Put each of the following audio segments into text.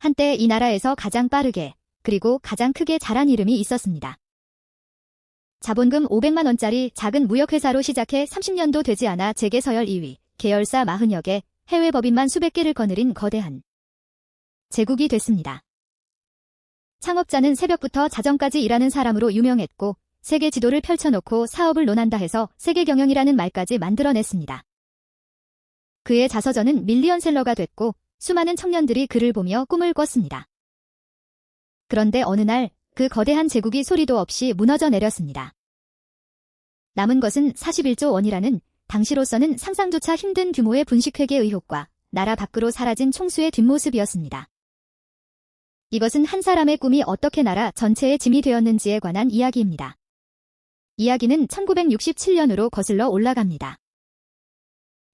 한때 이 나라에서 가장 빠르게 그리고 가장 크게 자란 이름이 있었습니다. 자본금 500만 원짜리 작은 무역회사로 시작해 30년도 되지 않아 재계 서열 2위, 계열사 40여 개, 해외 법인만 수백 개를 거느린 거대한 제국이 됐습니다. 창업자는 새벽부터 자정까지 일하는 사람으로 유명했고 세계 지도를 펼쳐놓고 사업을 논한다 해서 세계 경영이라는 말까지 만들어냈습니다. 그의 자서전은 밀리언셀러가 됐고 수많은 청년들이 그를 보며 꿈을 꿨습니다. 그런데 어느 날 그 거대한 제국이 소리도 없이 무너져 내렸습니다. 남은 것은 41조 원이라는 당시로서는 상상조차 힘든 규모의 분식회계 의혹과 나라 밖으로 사라진 총수의 뒷모습이었습니다. 이것은 한 사람의 꿈이 어떻게 나라 전체의 짐이 되었는지에 관한 이야기입니다. 이야기는 1967년으로 거슬러 올라갑니다.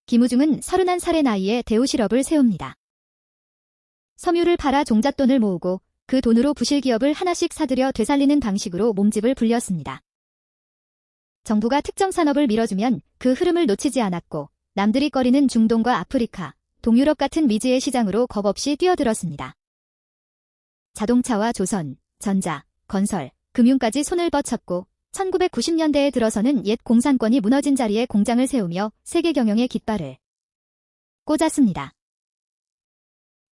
김우중은 31살의 나이에 대우실업을 세웁니다. 섬유를 팔아 종잣돈을 모으고 그 돈으로 부실기업을 하나씩 사들여 되살리는 방식으로 몸집을 불렸습니다. 정부가 특정 산업을 밀어주면 그 흐름을 놓치지 않았고 남들이 꺼리는 중동과 아프리카, 동유럽 같은 미지의 시장으로 겁없이 뛰어들었습니다. 자동차와 조선, 전자, 건설, 금융까지 손을 뻗쳤고 1990년대에 들어서는 옛 공산권이 무너진 자리에 공장을 세우며 세계 경영의 깃발을 꽂았습니다.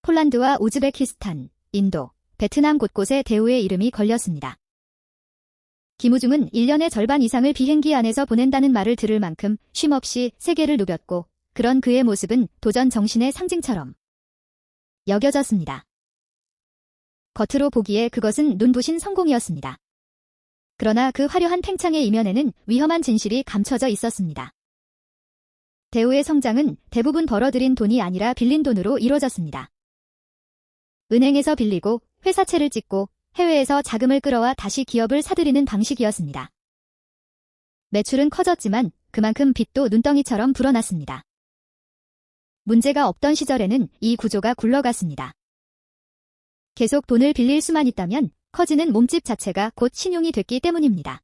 폴란드와 우즈베키스탄, 인도, 베트남 곳곳에 대우의 이름이 걸렸습니다. 김우중은 1년의 절반 이상을 비행기 안에서 보낸다는 말을 들을 만큼 쉼없이 세계를 누볐고 그런 그의 모습은 도전 정신의 상징처럼 여겨졌습니다. 겉으로 보기에 그것은 눈부신 성공이었습니다. 그러나 그 화려한 팽창의 이면에는 위험한 진실이 감춰져 있었습니다. 대우의 성장은 대부분 벌어들인 돈이 아니라 빌린 돈으로 이루어졌습니다. 은행에서 빌리고 회사채를 찍고 해외에서 자금을 끌어와 다시 기업을 사들이는 방식이었습니다. 매출은 커졌지만 그만큼 빚도 눈덩이처럼 불어났습니다. 문제가 없던 시절에는 이 구조가 굴러갔습니다. 계속 돈을 빌릴 수만 있다면 커지는 몸집 자체가 곧 신용이 됐기 때문입니다.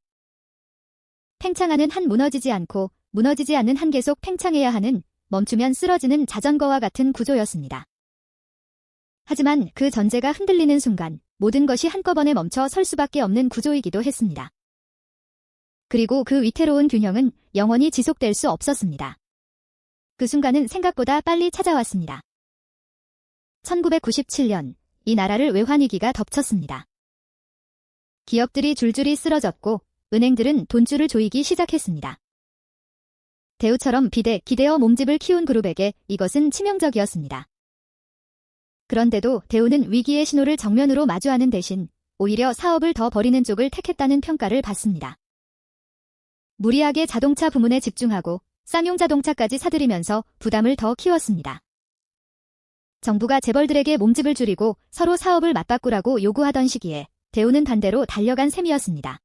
팽창하는 한 무너지지 않고 무너지지 않는 한 계속 팽창해야 하는 멈추면 쓰러지는 자전거와 같은 구조였습니다. 하지만 그 전제가 흔들리는 순간 모든 것이 한꺼번에 멈춰 설 수밖에 없는 구조이기도 했습니다. 그리고 그 위태로운 균형은 영원히 지속될 수 없었습니다. 그 순간은 생각보다 빨리 찾아왔습니다. 1997년 이 나라를 외환위기가 덮쳤습니다. 기업들이 줄줄이 쓰러졌고 은행들은 돈줄을 조이기 시작했습니다. 대우처럼 비대, 기대어 몸집을 키운 그룹에게 이것은 치명적이었습니다. 그런데도 대우는 위기의 신호를 정면으로 마주하는 대신 오히려 사업을 더 벌이는 쪽을 택했다는 평가를 받습니다. 무리하게 자동차 부문에 집중하고 쌍용 자동차까지 사들이면서 부담을 더 키웠습니다. 정부가 재벌들에게 몸집을 줄이고 서로 사업을 맞바꾸라고 요구하던 시기에 대우는 반대로 달려간 셈이었습니다.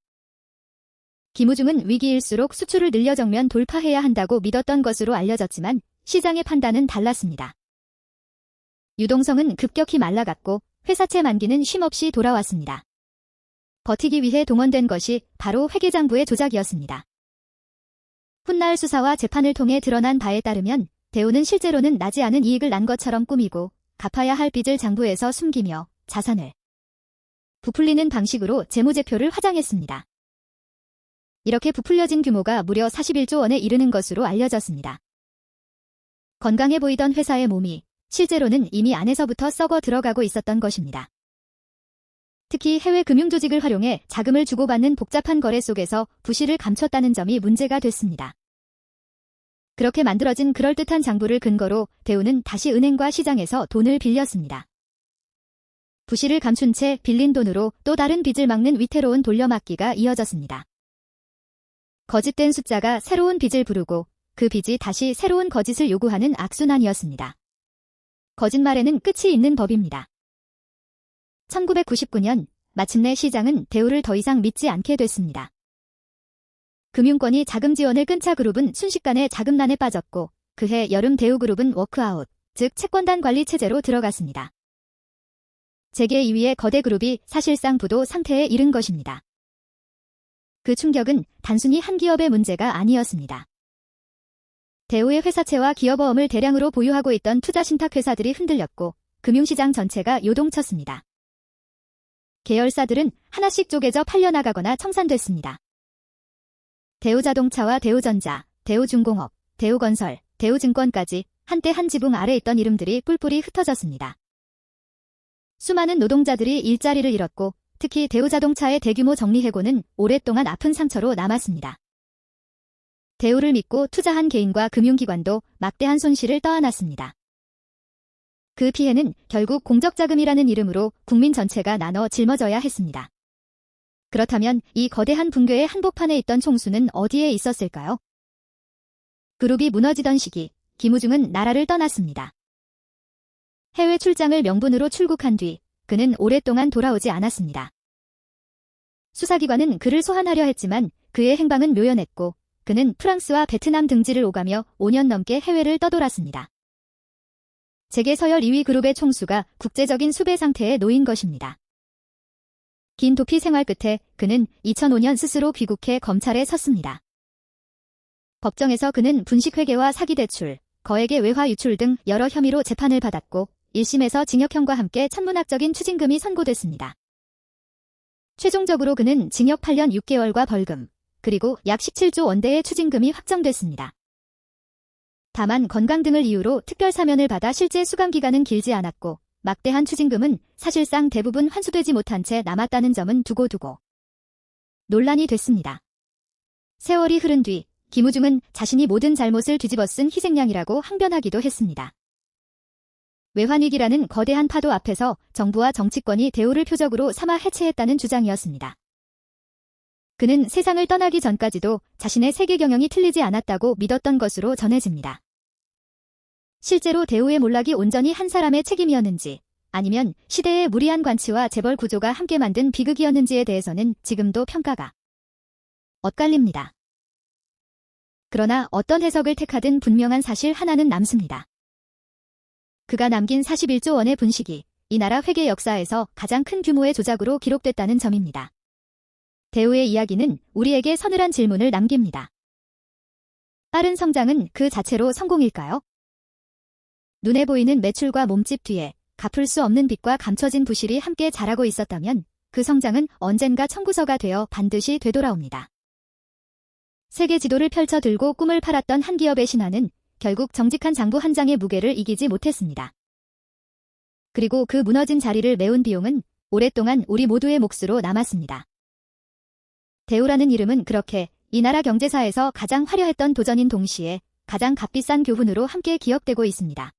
김우중은 위기일수록 수출을 늘려 정면 돌파해야 한다고 믿었던 것으로 알려졌지만 시장의 판단은 달랐습니다. 유동성은 급격히 말라갔고 회사채 만기는 쉼없이 돌아왔습니다. 버티기 위해 동원된 것이 바로 회계장부의 조작이었습니다. 훗날 수사와 재판을 통해 드러난 바에 따르면 대우는 실제로는 나지 않은 이익을 난 것처럼 꾸미고 갚아야 할 빚을 장부에서 숨기며 자산을 부풀리는 방식으로 재무제표를 화장했습니다. 이렇게 부풀려진 규모가 무려 41조 원에 이르는 것으로 알려졌습니다. 건강해 보이던 회사의 몸이 실제로는 이미 안에서부터 썩어 들어가고 있었던 것입니다. 특히 해외 금융조직을 활용해 자금을 주고받는 복잡한 거래 속에서 부실을 감췄다는 점이 문제가 됐습니다. 그렇게 만들어진 그럴듯한 장부를 근거로 대우는 다시 은행과 시장에서 돈을 빌렸습니다. 부실을 감춘 채 빌린 돈으로 또 다른 빚을 막는 위태로운 돌려막기가 이어졌습니다. 거짓된 숫자가 새로운 빚을 부르고 그 빚이 다시 새로운 거짓을 요구하는 악순환이었습니다. 거짓말에는 끝이 있는 법입니다. 1999년 마침내 시장은 대우를 더 이상 믿지 않게 됐습니다. 금융권이 자금 지원을 끊자 그룹은 순식간에 자금난에 빠졌고 그해 여름 대우그룹은 워크아웃, 즉 채권단 관리 체제로 들어갔습니다. 재계 2위의 거대 그룹이 사실상 부도 상태에 이른 것입니다. 그 충격은 단순히 한 기업의 문제가 아니었습니다. 대우의 회사채와 기업어음을 대량으로 보유하고 있던 투자신탁회사들이 흔들렸고 금융시장 전체가 요동쳤습니다. 계열사들은 하나씩 쪼개져 팔려나가거나 청산됐습니다. 대우자동차와 대우전자, 대우중공업, 대우건설, 대우증권까지 한때 한 지붕 아래 있던 이름들이 뿔뿔이 흩어졌습니다. 수많은 노동자들이 일자리를 잃었고 특히 대우자동차의 대규모 정리해고는 오랫동안 아픈 상처로 남았습니다. 대우를 믿고 투자한 개인과 금융기관도 막대한 손실을 떠안았습니다. 그 피해는 결국 공적자금이라는 이름으로 국민 전체가 나눠 짊어져야 했습니다. 그렇다면 이 거대한 붕괴의 한복판에 있던 총수는 어디에 있었을까요? 그룹이 무너지던 시기, 김우중은 나라를 떠났습니다. 해외 출장을 명분으로 출국한 뒤 그는 오랫동안 돌아오지 않았습니다. 수사기관은 그를 소환하려 했지만 그의 행방은 묘연했고 그는 프랑스와 베트남 등지를 오가며 5년 넘게 해외를 떠돌았습니다. 재계 서열 2위 그룹의 총수가 국제적인 수배 상태에 놓인 것입니다. 긴 도피 생활 끝에 그는 2005년 스스로 귀국해 검찰에 섰습니다. 법정에서 그는 분식회계와 사기대출, 거액의 외화 유출 등 여러 혐의로 재판을 받았고 1심에서 징역형과 함께 천문학적인 추징금이 선고됐습니다. 최종적으로 그는 징역 8년 6개월과 벌금, 그리고 약 17조 원대의 추징금이 확정됐습니다. 다만 건강 등을 이유로 특별 사면을 받아 실제 수감기간은 길지 않았고 막대한 추징금은 사실상 대부분 환수되지 못한 채 남았다는 점은 두고두고 논란이 됐습니다. 세월이 흐른 뒤 김우중은 자신이 모든 잘못을 뒤집어쓴 희생양이라고 항변하기도 했습니다. 외환위기라는 거대한 파도 앞에서 정부와 정치권이 대우를 표적으로 삼아 해체했다는 주장이었습니다. 그는 세상을 떠나기 전까지도 자신의 세계 경영이 틀리지 않았다고 믿었던 것으로 전해집니다. 실제로 대우의 몰락이 온전히 한 사람의 책임이었는지 아니면 시대의 무리한 관치와 재벌 구조가 함께 만든 비극이었는지에 대해서는 지금도 평가가 엇갈립니다. 그러나 어떤 해석을 택하든 분명한 사실 하나는 남습니다. 그가 남긴 41조 원의 분식이 이 나라 회계 역사에서 가장 큰 규모의 조작으로 기록됐다는 점입니다. 대우의 이야기는 우리에게 서늘한 질문을 남깁니다. 빠른 성장은 그 자체로 성공일까요? 눈에 보이는 매출과 몸집 뒤에 갚을 수 없는 빚과 감춰진 부실이 함께 자라고 있었다면 그 성장은 언젠가 청구서가 되어 반드시 되돌아옵니다. 세계 지도를 펼쳐 들고 꿈을 팔았던 한 기업의 신화는 결국 정직한 장부 한 장의 무게를 이기지 못했습니다. 그리고 그 무너진 자리를 메운 비용은 오랫동안 우리 모두의 몫으로 남았습니다. 대우라는 이름은 그렇게 이 나라 경제사에서 가장 화려했던 도전인 동시에 가장 값비싼 교훈으로 함께 기억되고 있습니다.